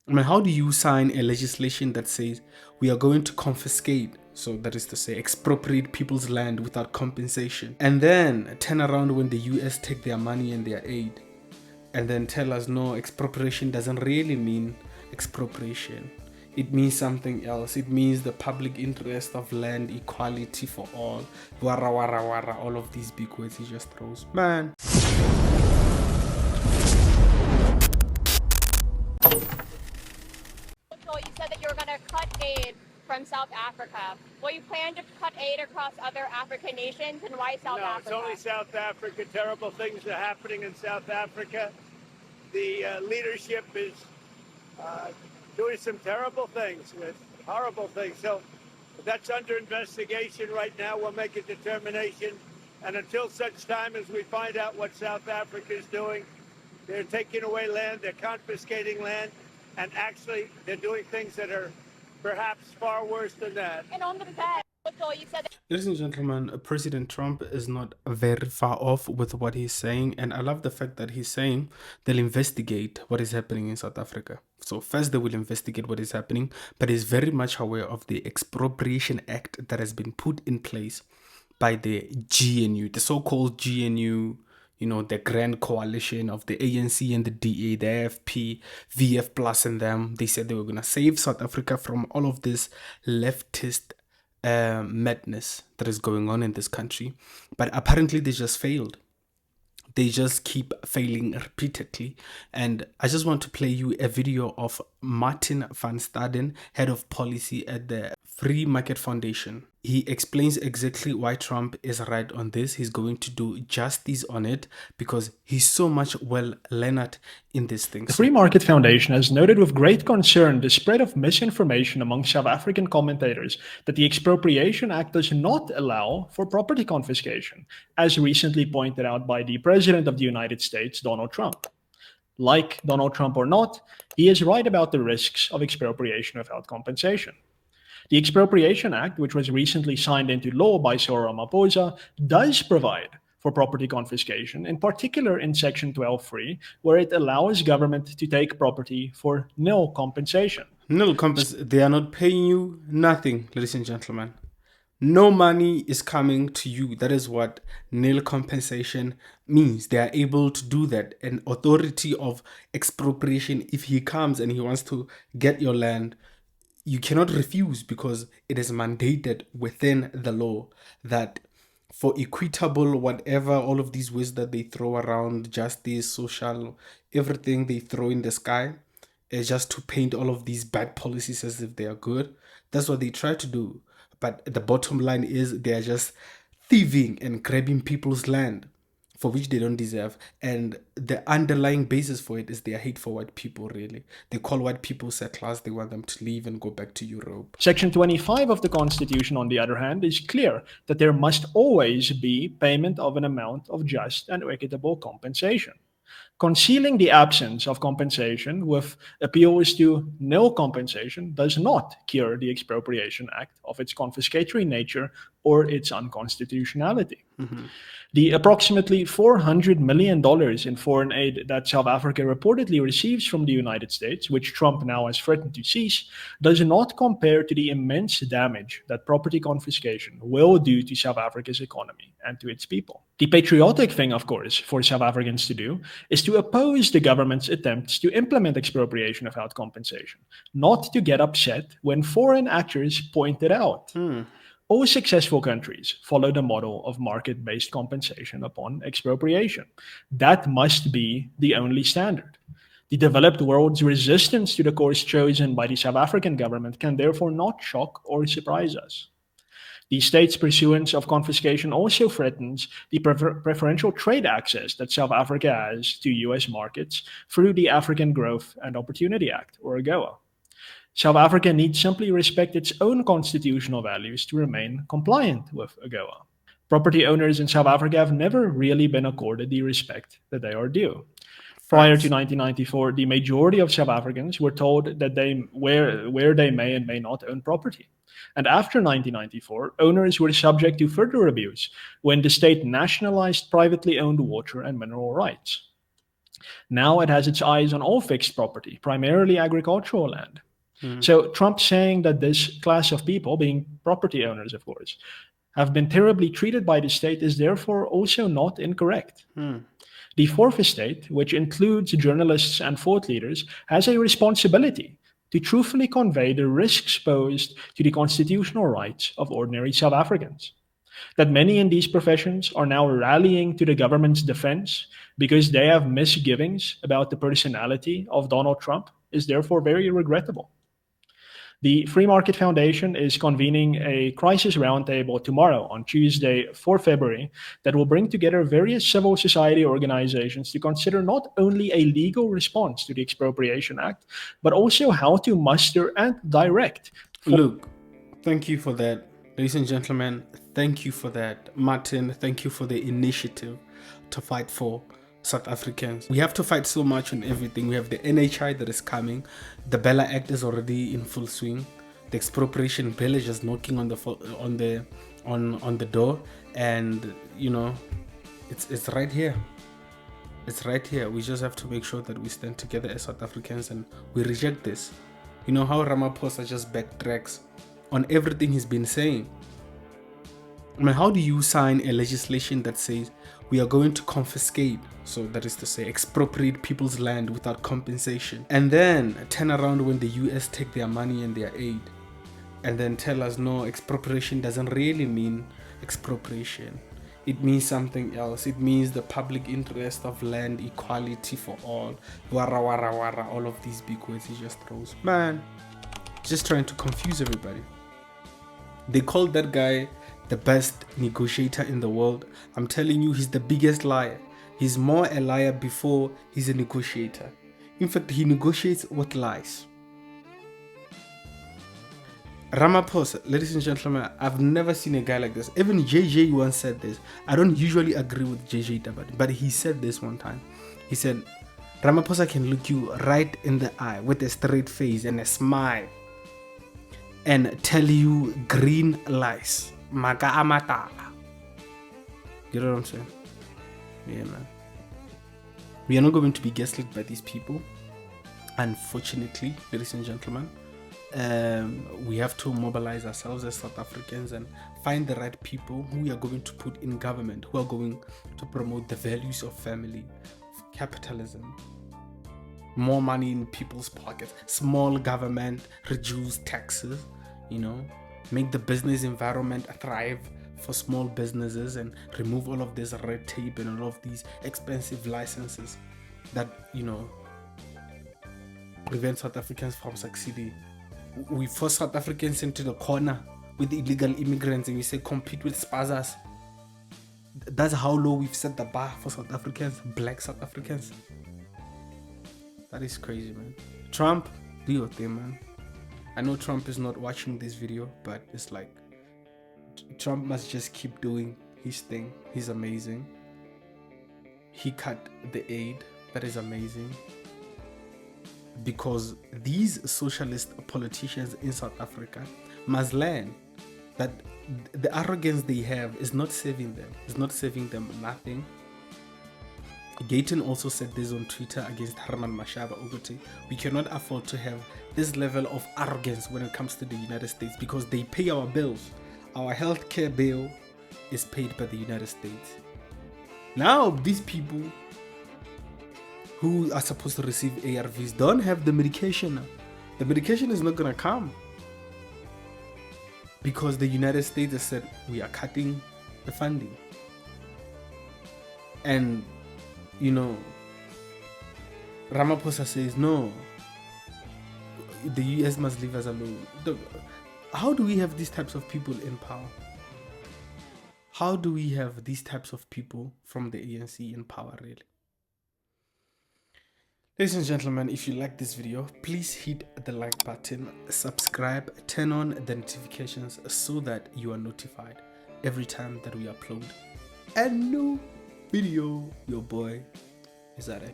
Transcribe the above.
I mean, how do you sign a legislation that says we are going to confiscate, so that is to say, expropriate people's land without compensation, and then turn around when the US take their money and their aid, and then tell us no, expropriation doesn't really mean expropriation. It means something else. It means the public interest of land equality for all. Wara wara wara, all of these big words he just throws. Man. So you said that you were going to cut aid from South Africa. Will you plan to cut aid across other African nations, and why South Africa? No, it's only South Africa. Terrible things are happening in South Africa. The leadership is doing some terrible things, horrible things. So that's under investigation right now. We'll make a determination. And until such time as we find out what South Africa is doing, they're taking away land, they're confiscating land, and actually they're doing things that are perhaps far worse than that. And on the bet, so you said that. Ladies and gentlemen, President Trump is not very far off with what he's saying, and I love the fact that he's saying they'll investigate what is happening in South Africa. So first they will investigate what is happening, but he's very much aware of the Expropriation Act that has been put in place by the GNU, the so-called GNU, you know, the grand coalition of the ANC and the DA, the AFP, VF Plus and them. They said they were going to save South Africa from all of this leftist madness that is going on in this country. But apparently they just failed. They just keep failing repeatedly. And I just want to play you a video of Martin van Staden, head of policy at the Free Market Foundation. He explains exactly why Trump is right on this. He's going to do justice on it because he's so much well learned in these things. The Free Market Foundation has noted with great concern the spread of misinformation among South African commentators that the Expropriation Act does not allow for property confiscation, as recently pointed out by the President of the United States, Donald Trump. Like Donald Trump or not, he is right about the risks of expropriation without compensation. The Expropriation Act, which was recently signed into law by Cyril Ramaphosa, does provide for property confiscation, in particular in Section 12.3, where it allows government to take property for nil compensation. Nil compensation. They are not paying you nothing, ladies and gentlemen. No money is coming to you. That is what nil compensation means. They are able to do that. An authority of expropriation, if he comes and he wants to get your land, you cannot refuse because it is mandated within the law that for equitable whatever, all of these words that they throw around, justice, social, everything they throw in the sky, just to paint all of these bad policies as if they are good. That's what they try to do. But the bottom line is they are just thieving and grabbing people's land for which they don't deserve. And the underlying basis for it is their hate for white people, really. They call white people settlers. They want them to leave and go back to Europe. Section 25 of the Constitution, on the other hand, is clear that there must always be payment of an amount of just and equitable compensation. Concealing the absence of compensation with appeals to nil compensation does not cure the Expropriation Act of its confiscatory nature or its unconstitutionality. Mm-hmm. The approximately $400 million in foreign aid that South Africa reportedly receives from the United States, which Trump now has threatened to cease, does not compare to the immense damage that property confiscation will do to South Africa's economy and to its people. The patriotic thing, of course, for South Africans to do is to oppose the government's attempts to implement expropriation without compensation, not to get upset when foreign actors point it out. All successful countries follow the model of market-based compensation upon expropriation. That must be the only standard. The developed world's resistance to the course chosen by the South African government can therefore not shock or surprise us. The state's pursuance of confiscation also threatens the preferential trade access that South Africa has to US markets through the African Growth and Opportunity Act, or AGOA. South Africa needs simply respect its own constitutional values to remain compliant with AGOA. Property owners in South Africa have never really been accorded the respect that they are due. Prior to 1994, the majority of South Africans were told that where they may and may not own property. And after 1994, owners were subject to further abuse when the state nationalized privately owned water and mineral rights. Now it has its eyes on all fixed property, primarily agricultural land. So Trump saying that this class of people, being property owners, of course, have been terribly treated by the state is therefore also not incorrect. The fourth estate, which includes journalists and thought leaders, has a responsibility to truthfully convey the risks posed to the constitutional rights of ordinary South Africans. That many in these professions are now rallying to the government's defense because they have misgivings about the personality of Donald Trump is therefore very regrettable. The Free Market Foundation is convening a crisis roundtable tomorrow on Tuesday, 4 February, that will bring together various civil society organizations to consider not only a legal response to the Expropriation Act, but also how to muster and direct. Look, thank you for that. Ladies and gentlemen, thank you for that. Martin, thank you for the initiative to fight for South Africans. We have to fight so much on everything. We have the NHI that is coming. The Bella Act is already in full swing. The expropriation bill is just knocking on the door, and you know, it's right here. It's right here. We just have to make sure that we stand together as South Africans and we reject this. You know how Ramaphosa just backtracks on everything he's been saying. I mean, how do you sign a legislation that says we are going to confiscate, so that is to say expropriate people's land without compensation, and then turn around when the US take their money and their aid and then tell us no, expropriation doesn't really mean expropriation, it means something else, it means the public interest of land equality for all, wara wara wara, all of these big words he just throws. Man, just trying to confuse everybody. They called that guy the best negotiator in the world. I'm telling you, he's the biggest liar. He's more a liar before he's a negotiator. In fact, he negotiates with lies. Ramaphosa, ladies and gentlemen, I've never seen a guy like this. Even JJ once said this. I don't usually agree with JJ Dabadi, but he said this one time. He said, Ramaphosa can look you right in the eye with a straight face and a smile and tell you green lies. Maga amatala. You know what I'm saying? Yeah, man. We are not going to be gaslit by these people. Unfortunately, ladies and gentlemen, we have to mobilize ourselves as South Africans and find the right people who we are going to put in government, who are going to promote the values of family, of capitalism, more money in people's pockets, small government, reduce taxes, you know, make the business environment thrive for small businesses and remove all of this red tape and all of these expensive licenses that, you know, prevent South Africans from succeeding. We force South Africans into the corner with illegal immigrants and we say compete with spazas. That's how low we've set the bar for South Africans, black South Africans. That is crazy, man. Trump, do your thing, man. I know Trump is not watching this video, but it's like Trump must just keep doing his thing. He's amazing. He cut the aid. That is amazing. Because these socialist politicians in South Africa must learn that the arrogance they have is not saving them. It's not saving them nothing. Gayton also said this on Twitter against Herman Mashaba Ogote. We cannot afford to have this level of arrogance when it comes to the United States because they pay our bills. Our healthcare bill is paid by the United States. Now, these people who are supposed to receive ARVs don't have the medication now. The medication is not going to come because the United States has said we are cutting the funding. And you know, Ramaphosa says, no, the US must leave us alone. How do we have these types of people in power? How do we have these types of people from the ANC in power, really? Ladies and gentlemen, if you like this video, please hit the like button, subscribe, turn on the notifications so that you are notified every time that we upload a new video. Your boy is at it.